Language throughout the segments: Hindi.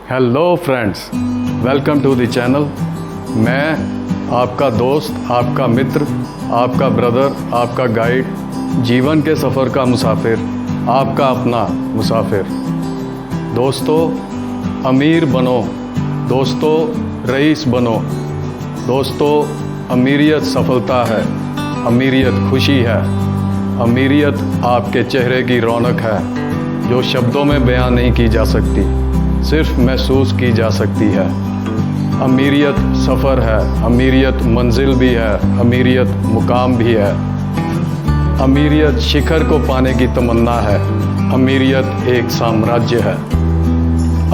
Hello friends, welcome to the channel. मैं आपका दोस्त, आपका मित्र, आपका ब्रदर, आपका गाइड, जीवन के सफ़र का मुसाफिर, आपका अपना मुसाफिर। दोस्तों, अमीर बनो। दोस्तों, रईस बनो। दोस्तों, अमीरियत सफलता है, अमीरियत खुशी है, अमीरियत आपके चेहरे की रौनक है, जो शब्दों में बयां नहीं की जा सकती, सिर्फ महसूस की जा सकती है। अमीरियत सफ़र है, अमीरियत मंजिल भी है, अमीरियत मुकाम भी है। अमीरियत शिखर को पाने की तमन्ना है, अमीरियत एक साम्राज्य है।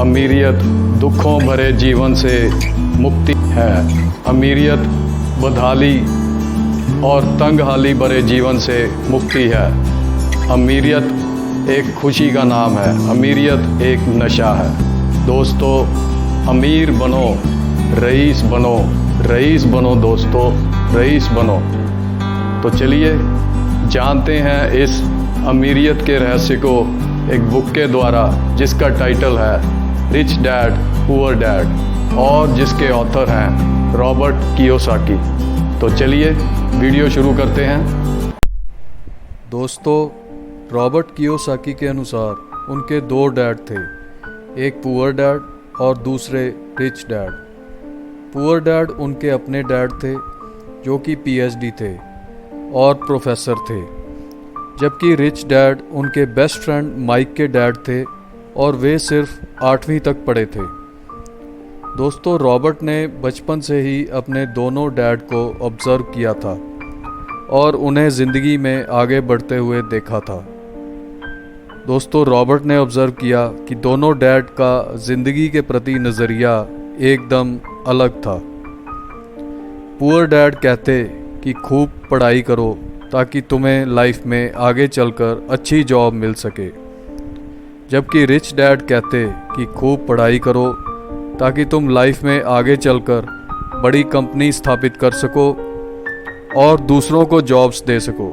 अमीरियत दुखों भरे जीवन से मुक्ति है, अमीरियत बदहाली और तंगहाली भरे जीवन से मुक्ति है। अमीरियत एक खुशी का नाम है, अमीरियत एक नशा है। दोस्तों, अमीर बनो, रईस बनो, रईस बनो दोस्तों, रईस बनो। तो चलिए जानते हैं इस अमीरियत के रहस्य को एक बुक के द्वारा, जिसका टाइटल है रिच डैड पुअर डैड और जिसके ऑथर हैं रॉबर्ट कियोसाकी। तो चलिए वीडियो शुरू करते हैं। दोस्तों, रॉबर्ट कियोसाकी के अनुसार उनके दो डैड थे, एक पुअर डैड और दूसरे रिच डैड। पुअर डैड उनके अपने डैड थे जो कि पीएचडी थे और प्रोफेसर थे, जबकि रिच डैड उनके बेस्ट फ्रेंड माइक के डैड थे और वे सिर्फ 8वीं तक पढ़े थे। दोस्तों, रॉबर्ट ने बचपन से ही अपने दोनों डैड को ऑब्ज़र्व किया था और उन्हें ज़िंदगी में आगे बढ़ते हुए देखा था। दोस्तों, रॉबर्ट ने ऑब्ज़र्व किया कि दोनों डैड का ज़िंदगी के प्रति नज़रिया एकदम अलग था। पुअर डैड कहते कि खूब पढ़ाई करो ताकि तुम्हें लाइफ में आगे चलकर अच्छी जॉब मिल सके, जबकि रिच डैड कहते कि खूब पढ़ाई करो ताकि तुम लाइफ में आगे चलकर बड़ी कंपनी स्थापित कर सको और दूसरों को जॉब्स दे सको।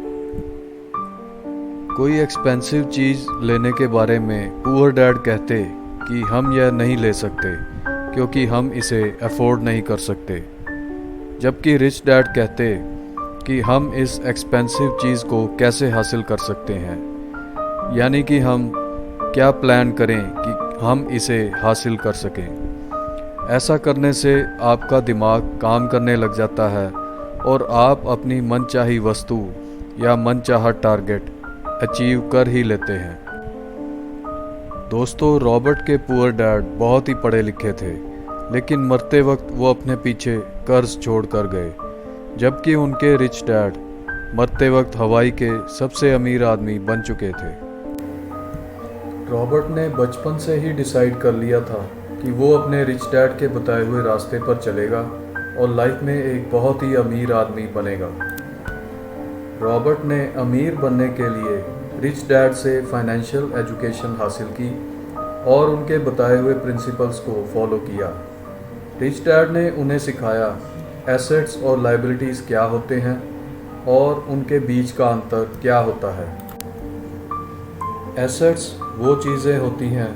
कोई एक्सपेंसिव चीज़ लेने के बारे में पुअर डैड कहते कि हम यह नहीं ले सकते क्योंकि हम इसे अफोर्ड नहीं कर सकते, जबकि रिच डैड कहते कि हम इस एक्सपेंसिव चीज़ को कैसे हासिल कर सकते हैं, यानी कि हम क्या प्लान करें कि हम इसे हासिल कर सकें। ऐसा करने से आपका दिमाग काम करने लग जाता है और आप अपनी मनचाही वस्तु या मनचाहा टारगेट अचीव कर ही लेते हैं। दोस्तों, रॉबर्ट के पुअर डैड बहुत ही पढ़े लिखे थे, लेकिन मरते वक्त वो अपने पीछे कर्ज छोड़ कर गए, जबकि उनके रिच डैड मरते वक्त हवाई के सबसे अमीर आदमी बन चुके थे। रॉबर्ट ने बचपन से ही डिसाइड कर लिया था कि वो अपने रिच डैड के बताए हुए रास्ते पर चलेगा और लाइफ में एक बहुत ही अमीर आदमी बनेगा। रॉबर्ट ने अमीर बनने के लिए रिच डैड से फाइनेंशियल एजुकेशन हासिल की और उनके बताए हुए प्रिंसिपल्स को फॉलो किया। रिच डैड ने उन्हें सिखाया एसेट्स और लायबिलिटीज़ क्या होते हैं और उनके बीच का अंतर क्या होता है। एसेट्स वो चीज़ें होती हैं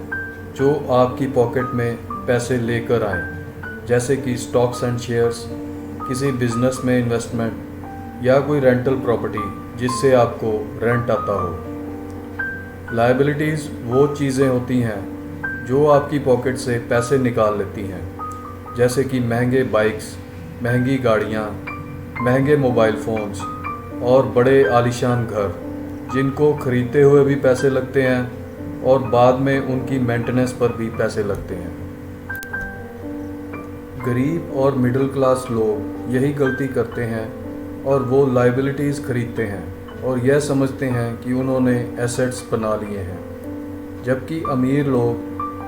जो आपकी पॉकेट में पैसे लेकर आएँ, जैसे कि स्टॉक्स एंड शेयर्स, किसी बिजनेस में इन्वेस्टमेंट या कोई रेंटल प्रॉपर्टी जिससे आपको रेंट आता हो। लायबिलिटीज़ वो चीज़ें होती हैं जो आपकी पॉकेट से पैसे निकाल लेती हैं, जैसे कि महंगे बाइक्स, महंगी गाड़ियाँ, महंगे मोबाइल फ़ोन्स और बड़े आलीशान घर, जिनको ख़रीदते हुए भी पैसे लगते हैं और बाद में उनकी मेंटेनेंस पर भी पैसे लगते हैं। गरीब और मिडिल क्लास लोग यही गलती करते हैं और वो लायबिलिटीज़ खरीदते हैं और यह समझते हैं कि उन्होंने एसेट्स बना लिए हैं, जबकि अमीर लोग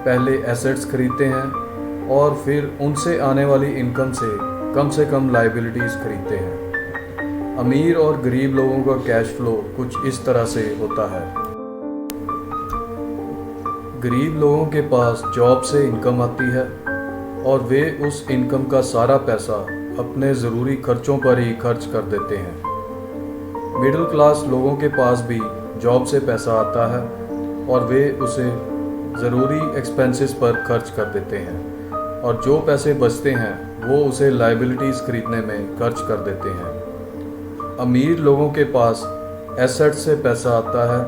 पहले एसेट्स खरीदते हैं और फिर उनसे आने वाली इनकम से कम लायबिलिटीज़ खरीदते हैं। अमीर और गरीब लोगों का कैश फ्लो कुछ इस तरह से होता है। गरीब लोगों के पास जॉब से इनकम आती है और वे उस इनकम का सारा पैसा अपने ज़रूरी खर्चों पर ही खर्च कर देते हैं। मिडिल क्लास लोगों के पास भी जॉब से पैसा आता है और वे उसे ज़रूरी एक्सपेंसेस पर खर्च कर देते हैं और जो पैसे बचते हैं वो उसे लाइबिलिटीज़ खरीदने में खर्च कर देते हैं। अमीर लोगों के पास एसेट्स से पैसा आता है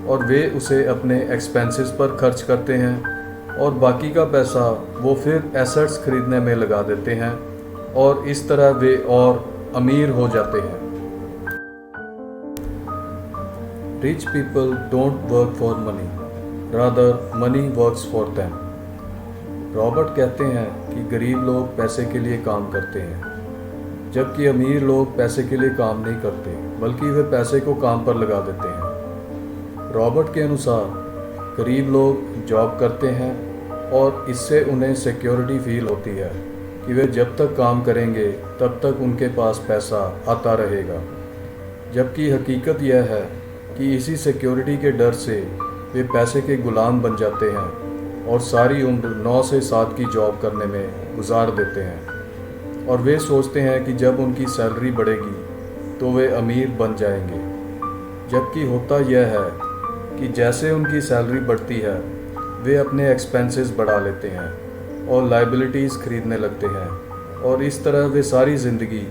और वे उसे अपने एक्सपेंसेस पर खर्च करते हैं और बाकी का पैसा वो फिर एसेट्स खरीदने में लगा देते हैं और इस तरह वे और अमीर हो जाते हैं। Rich people don't work for money, rather money works for them. Robert कहते हैं कि गरीब लोग पैसे के लिए काम करते हैं, जबकि अमीर लोग पैसे के लिए काम नहीं करते बल्कि वे पैसे को काम पर लगा देते हैं। रॉबर्ट के अनुसार गरीब लोग जॉब करते हैं और इससे उन्हें सिक्योरिटी फील होती है कि वे जब तक काम करेंगे तब तक उनके पास पैसा आता रहेगा, जबकि हकीकत यह है कि इसी सिक्योरिटी के डर से वे पैसे के गुलाम बन जाते हैं और सारी उम्र 9 से 7 की जॉब करने में गुजार देते हैं और वे सोचते हैं कि जब उनकी सैलरी बढ़ेगी तो वे अमीर बन जाएंगे, जबकि होता यह है कि जैसे उनकी सैलरी बढ़ती है वे अपने एक्सपेंसेस बढ़ा लेते हैं और लाइबिलिटीज़ खरीदने लगते हैं और इस तरह वे सारी ज़िंदगी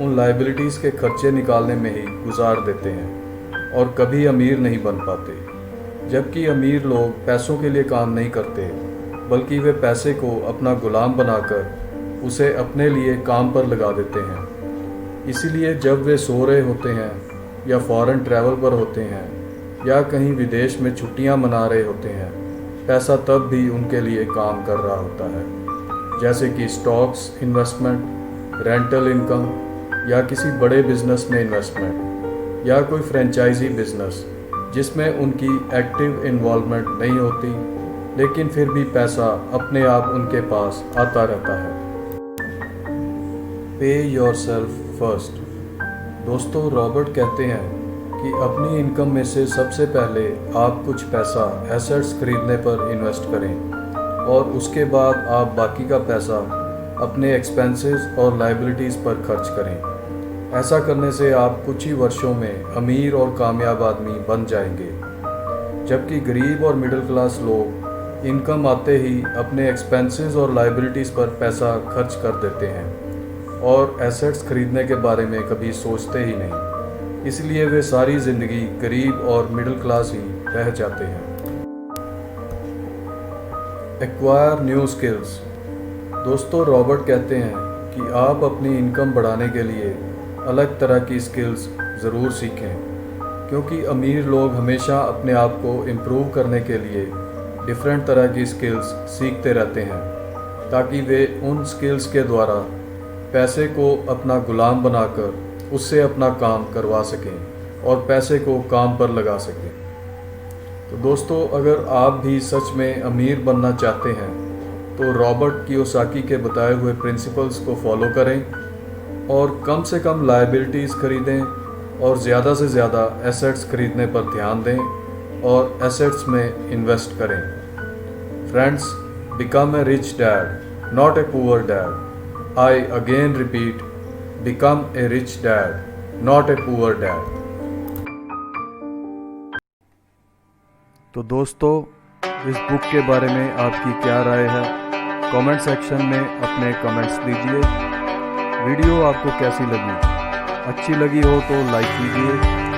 उन लाइबिलिटीज़ के खर्चे निकालने में ही गुजार देते हैं और कभी अमीर नहीं बन पाते। जबकि अमीर लोग पैसों के लिए काम नहीं करते बल्कि वे पैसे को अपना गुलाम बनाकर उसे अपने लिए काम पर लगा देते हैं। इसीलिए जब वे सो रहे होते हैं या फॉरेन ट्रैवल पर होते हैं या कहीं विदेश में छुट्टियां मना रहे होते हैं, पैसा तब भी उनके लिए काम कर रहा होता है, जैसे कि स्टॉक्स इन्वेस्टमेंट, रेंटल इनकम या किसी बड़े बिजनेस में इन्वेस्टमेंट या कोई फ्रेंचाइजी बिजनेस जिसमें उनकी एक्टिव इन्वॉल्वमेंट नहीं होती, लेकिन फिर भी पैसा अपने आप उनके पास आता रहता है। पे योरसेल्फ फर्स्ट। दोस्तों, रॉबर्ट कहते हैं कि अपनी इनकम में से सबसे पहले आप कुछ पैसा एसेट्स खरीदने पर इन्वेस्ट करें और उसके बाद आप बाकी का पैसा अपने एक्सपेंसेस और लाइबिलिटीज़ पर खर्च करें। ऐसा करने से आप कुछ ही वर्षों में अमीर और कामयाब आदमी बन जाएंगे, जबकि गरीब और मिडिल क्लास लोग इनकम आते ही अपने एक्सपेंसेस और लाइबिलिटीज़ पर पैसा खर्च कर देते हैं और एसेट्स खरीदने के बारे में कभी सोचते ही नहीं। इसलिए वे सारी ज़िंदगी गरीब और मिडिल क्लास ही रह जाते हैं। Acquire new skills. दोस्तों, रॉबर्ट कहते हैं कि आप अपनी इनकम बढ़ाने के लिए अलग तरह की स्किल्स ज़रूर सीखें, क्योंकि अमीर लोग हमेशा अपने आप को इम्प्रूव करने के लिए डिफरेंट तरह की स्किल्स सीखते रहते हैं ताकि वे उन स्किल्स के द्वारा पैसे को अपना गुलाम बनाकर उससे अपना काम करवा सकें और पैसे को काम पर लगा सकें। तो दोस्तों, अगर आप भी सच में अमीर बनना चाहते हैं तो रॉबर्ट कियोसाकी के बताए हुए प्रिंसिपल्स को फॉलो करें और कम से कम लायबिलिटीज़ खरीदें और ज़्यादा से ज़्यादा एसेट्स खरीदने पर ध्यान दें और एसेट्स में इन्वेस्ट करें। Friends, become a rich dad, not a poor dad. I again repeat, become a rich dad, not a poor dad. तो दोस्तों, इस बुक के बारे में आपकी क्या राय है? कमेंट सेक्शन में अपने कमेंट्स दीजिए। वीडियो आपको कैसी लगी? अच्छी लगी हो तो लाइक कीजिए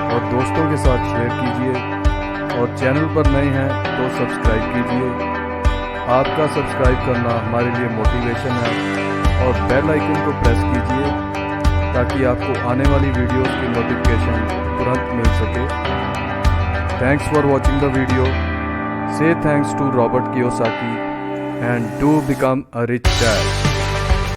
और दोस्तों के साथ शेयर कीजिए और चैनल पर नए हैं तो सब्सक्राइब कीजिए। आपका सब्सक्राइब करना हमारे लिए मोटिवेशन है और बेल आइकन को प्रेस कीजिए ताकि आपको आने वाली वीडियोस की नोटिफिकेशन तुरंत मिल सके। Thanks for watching the video. Say thanks to Robert Kiyosaki and do become a rich dad.